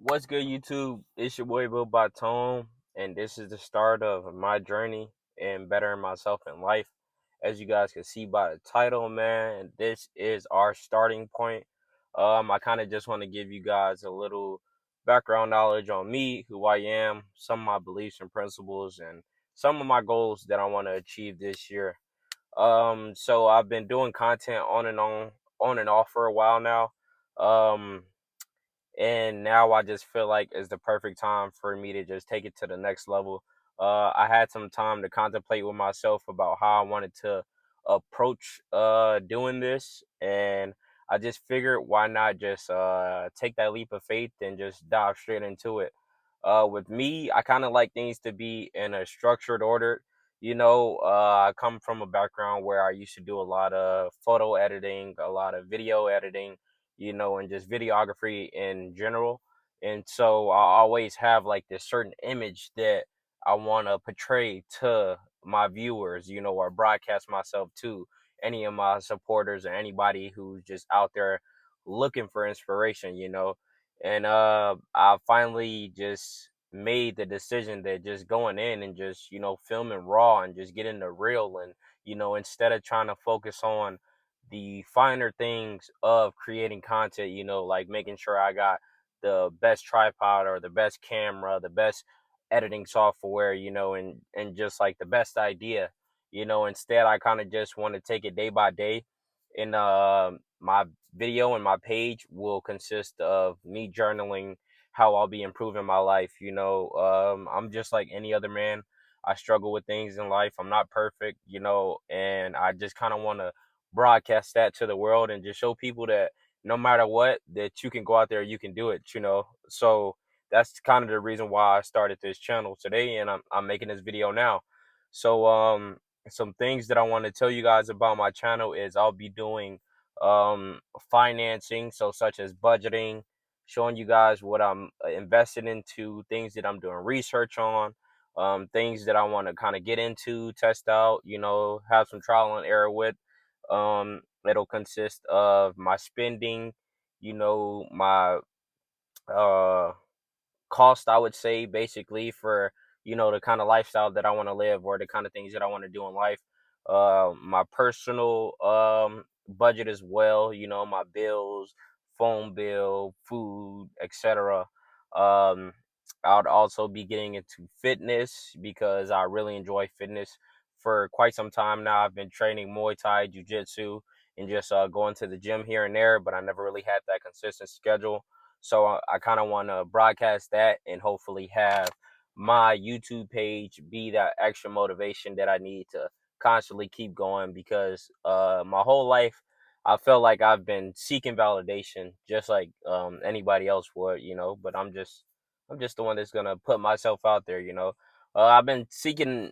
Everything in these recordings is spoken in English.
What's good, YouTube? It's your boy Bill by Tone, and this is the start of my journey in bettering myself in life. As you guys can see by the title, man, this is our starting point. I kind of just want to give you guys a little background knowledge on me, who I am, some of my beliefs and principles, and some of my goals that I want to achieve this year. So I've been doing content on and off for a while now. Um, and now I just feel like it's the perfect time for me to just take it to the next level. I had some time to contemplate with myself about how I wanted to approach doing this, and I just figured why not just take that leap of faith and just dive straight into it. With me, I kind of like things to be in a structured order. I come from a background where I used to do a lot of photo editing, a lot of video editing, and just videography in general. And so I always have like this certain image that I want to portray to my viewers, or broadcast myself to any of my supporters or anybody who's just out there looking for inspiration. And I finally just made the decision that just going in and just, filming raw and just getting the real and, instead of trying to focus on the finer things of creating content, like making sure I got the best tripod or the best camera, the best editing software, and just like the best idea. Instead I kind of just want to take it day by day. And my video and my page will consist of me journaling how I'll be improving my life. I'm just like any other man. I struggle with things in life. I'm not perfect, and I just kind of want to broadcast that to the world and just show people that no matter what, that you can go out there, you can do it. So that's kind of the reason why I started this channel today, and I'm making this video now. So some things that I want to tell you guys about my channel is I'll be doing financing, so such as budgeting, showing you guys what I'm invested into, things that I'm doing research on, things that I want to kind of get into, test out, have some trial and error with. It'll consist of my spending, my uh cost, I would say, basically, for the kind of lifestyle that I want to live or the kind of things that I want to do in life. My personal budget as well, my bills, phone bill, food, etc. um I would also be getting into fitness because I really enjoy fitness. For quite some time now I've been training Muay Thai, Jiu-Jitsu, and just going to the gym here and there, but I never really had that consistent schedule. So I kind of want to broadcast that and hopefully have my YouTube page be that extra motivation that I need to constantly keep going, because my whole life I felt like I've been seeking validation just like anybody else would, but I'm just the one that's gonna put myself out there. I've been seeking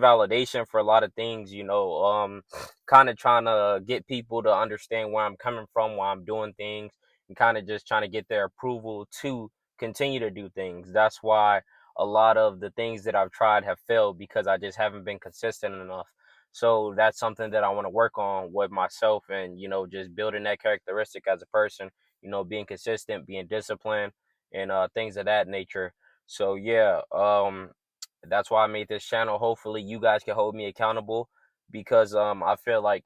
validation for a lot of things, kind of trying to get people to understand where I'm coming from, why I'm doing things, and kind of just trying to get their approval to continue to do things. That's why a lot of the things that I've tried have failed, because I just haven't been consistent enough. So that's something that I want to work on with myself, and just building that characteristic as a person, being consistent, being disciplined, and things of that nature. So yeah, that's why I made this channel. Hopefully you guys can hold me accountable, because I feel like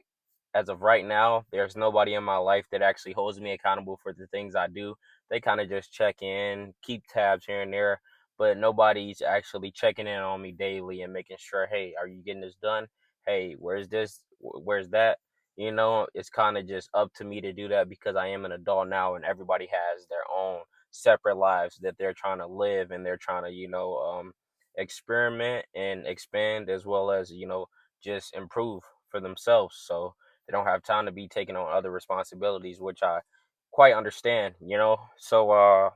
as of right now, there's nobody in my life that actually holds me accountable for the things I do. They kind of just check in, keep tabs here and there, but nobody's actually checking in on me daily and making sure, hey, are you getting this done? Hey, where's this? Where's that? It's kind of just up to me to do that, because I am an adult now and everybody has their own separate lives that they're trying to live, and they're trying to, experiment and expand, as well as, just improve for themselves. So they don't have time to be taking on other responsibilities, which I quite understand. So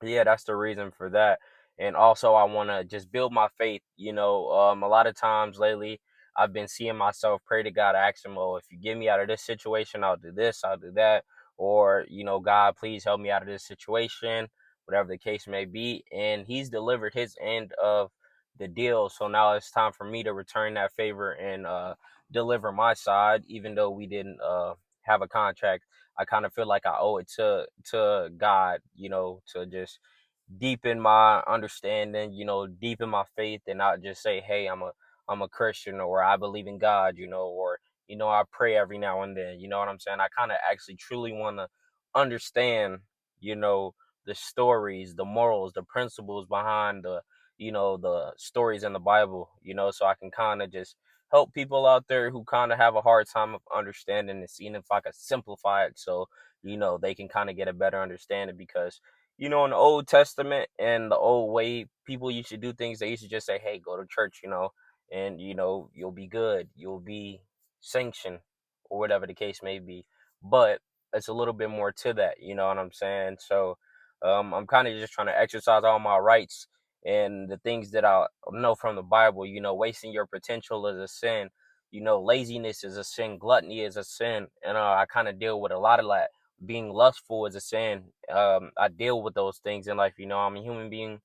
yeah, that's the reason for that. And also I want to just build my faith. A lot of times lately I've been seeing myself pray to God, ask him, oh, if you get me out of this situation, I'll do this, I'll do that. Or, God, please help me out of this situation, whatever the case may be. And he's delivered his end of the deal. So now it's time for me to return that favor and deliver my side, even though we didn't have a contract, I kind of feel like I owe it to God, to just deepen my understanding, deepen my faith, and not just say, hey, I'm a Christian, or I believe in God, or I pray every now and then. You know what I'm saying? I kind of actually truly want to understand, you know, the stories, the morals, the principles behind the stories in the Bible, so I can kind of just help people out there who kind of have a hard time of understanding, and seeing if I could simplify it so, they can kind of get a better understanding. Because, in the Old Testament and the old way people used to do things, they used to just say, hey, go to church, and, you'll be good, you'll be sanctioned, or whatever the case may be. But it's a little bit more to that, you know what I'm saying? So I'm kind of just trying to exercise all my rights and the things that I know from the Bible. Wasting your potential is a sin. Laziness is a sin. Gluttony is a sin. And I kind of deal with a lot of that. Being lustful is a sin. I deal with those things in life. I'm a human being.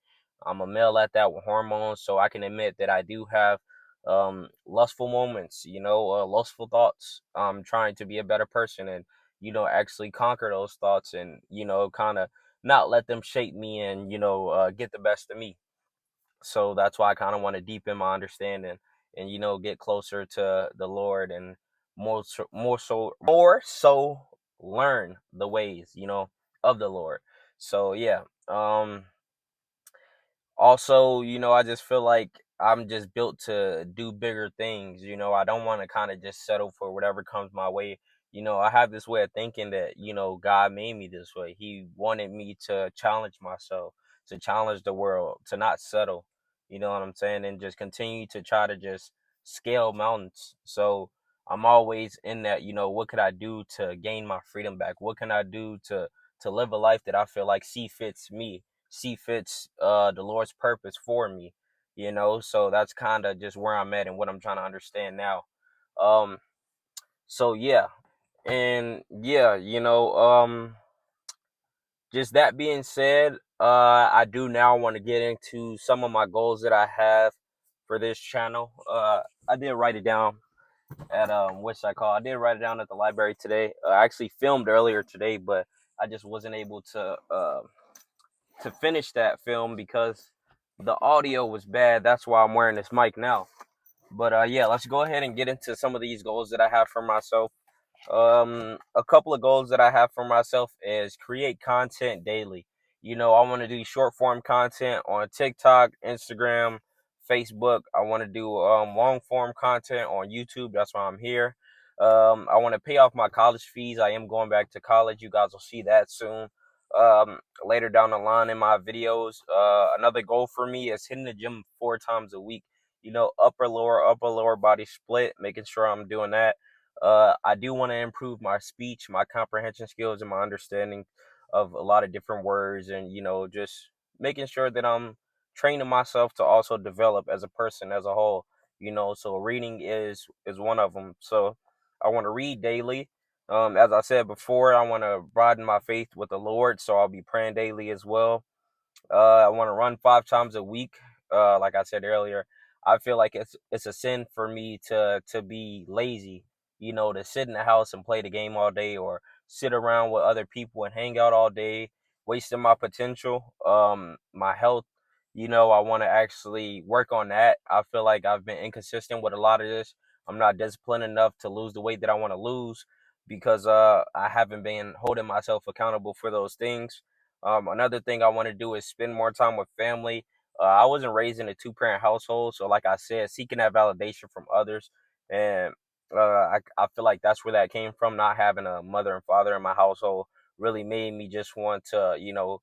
I'm a male at that, with hormones. So I can admit that I do have lustful moments, lustful thoughts. I'm trying to be a better person, and, actually conquer those thoughts, and, kind of not let them shape me, and, get the best of me. So that's why I kind of want to deepen my understanding, and, get closer to the Lord, and more so learn the ways, of the Lord. So yeah. Also, I just feel like I'm just built to do bigger things. I don't want to kind of just settle for whatever comes my way. I have this way of thinking that, God made me this way. He wanted me to challenge myself, to challenge the world, to not settle. You know what I'm saying? And just continue to try to just scale mountains. So I'm always in that, what could I do to gain my freedom back? What can I do to live a life that I feel like see fits the Lord's purpose for me, so that's kind of just where I'm at and what I'm trying to understand now. um so yeah. And yeah, just that being said, I do now want to get into some of my goals that I have for this channel. I did write it down at I did write it down at the library today. I actually filmed earlier today, but I just wasn't able to finish that film because the audio was bad. That's why I'm wearing this mic now. But yeah, let's go ahead and get into some of these goals that I have for myself. A couple of goals that I have for myself is create content daily. I want to do short form content on TikTok, Instagram, Facebook. I want to do long form content on YouTube. That's why I'm here. I want to pay off my college fees. I am going back to college. You guys will see that soon. Later down the line in my videos. Another goal for me is hitting the gym 4 times a week. Upper lower body split, making sure I'm doing that. I do want to improve my speech, my comprehension skills, and my understanding of a lot of different words, and, just making sure that I'm training myself to also develop as a person as a whole. So reading is one of them. So I want to read daily. As I said before, I want to broaden my faith with the Lord, so I'll be praying daily as well. I want to run 5 times a week. Like I said earlier, I feel like it's a sin for me to be lazy. To sit in the house and play the game all day, or sit around with other people and hang out all day, wasting my potential, my health. I want to actually work on that. I feel like I've been inconsistent with a lot of this. I'm not disciplined enough to lose the weight that I want to lose, because I haven't been holding myself accountable for those things. Another thing I want to do is spend more time with family. I wasn't raised in a two-parent household, so like I said, seeking that validation from others, and I feel like that's where that came from. Not having a mother and father in my household really made me just want to,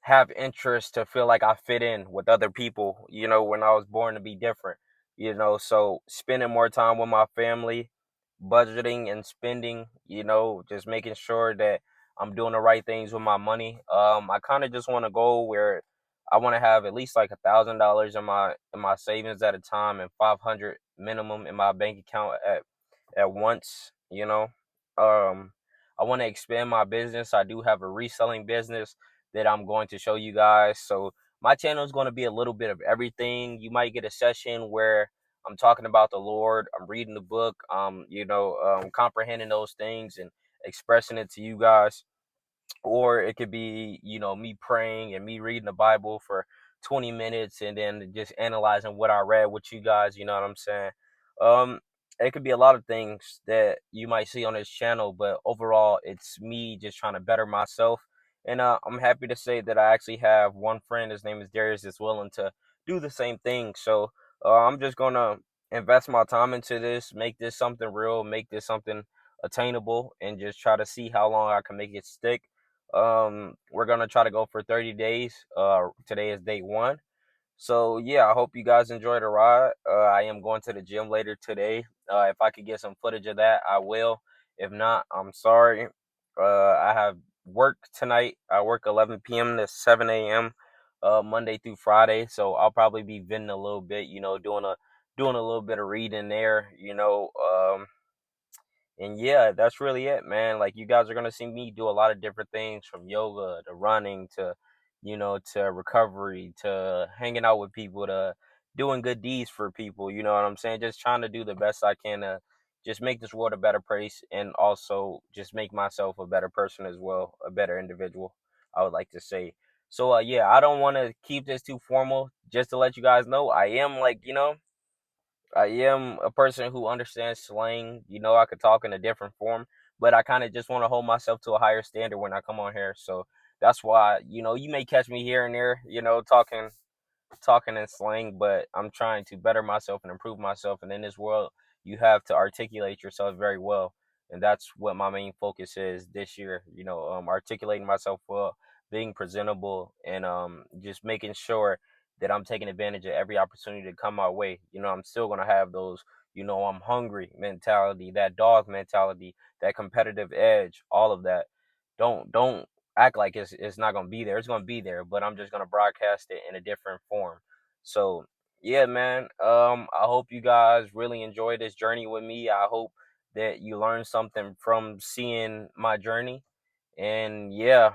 have interest, to feel like I fit in with other people, when I was born to be different, so spending more time with my family, budgeting and spending, just making sure that I'm doing the right things with my money. I kind of just want to go where I want to have at least like $1,000 in my savings at a time, and 500 minimum in my bank account at once. I want to expand my business. I do have a reselling business that I'm going to show you guys. So my channel is going to be a little bit of everything. You might get a session where I'm talking about the Lord. I'm reading the book. Comprehending those things and expressing it to you guys. Or it could be, me praying and me reading the Bible for 20 minutes and then just analyzing what I read with you guys. You know what I'm saying? Um, it could be a lot of things that you might see on this channel, but overall, it's me just trying to better myself. And I'm happy to say that I actually have one friend. His name is Darius, that's willing to do the same thing. So I'm just gonna invest my time into this, make this something real, make this something attainable, and just try to see how long I can make it stick. We're gonna try to go for 30 days. Today is day one. So yeah, I hope you guys enjoy the ride. I am going to the gym later today. If I could get some footage of that, I will. If not, I'm sorry. I have work tonight. I work 11 p.m. to 7 a.m. Monday through Friday. So I'll probably be venting a little bit. Doing a little bit of reading there. And yeah, that's really it, man. Like, you guys are gonna see me do a lot of different things, from yoga to running to, to recovery to hanging out with people to doing good deeds for people. You know what I'm saying? Just trying to do the best I can to just make this world a better place, and also just make myself a better person as well, a better individual, I would like to say. So yeah, I don't want to keep this too formal. Just to let you guys know, I am a person who understands slang. I could talk in a different form, but I kind of just want to hold myself to a higher standard when I come on here. So that's why, you may catch me here and there, talking in slang, but I'm trying to better myself and improve myself. And in this world, you have to articulate yourself very well. And that's what my main focus is this year, articulating myself well, being presentable, and just making sure that I'm taking advantage of every opportunity to come my way. I'm still going to have those, I'm hungry mentality, that dog mentality, that competitive edge, all of that. Don't act like it's not gonna be there. It's gonna be there, but I'm just gonna broadcast it in a different form. So yeah, man. I hope you guys really enjoy this journey with me. I hope that you learn something from seeing my journey. And yeah,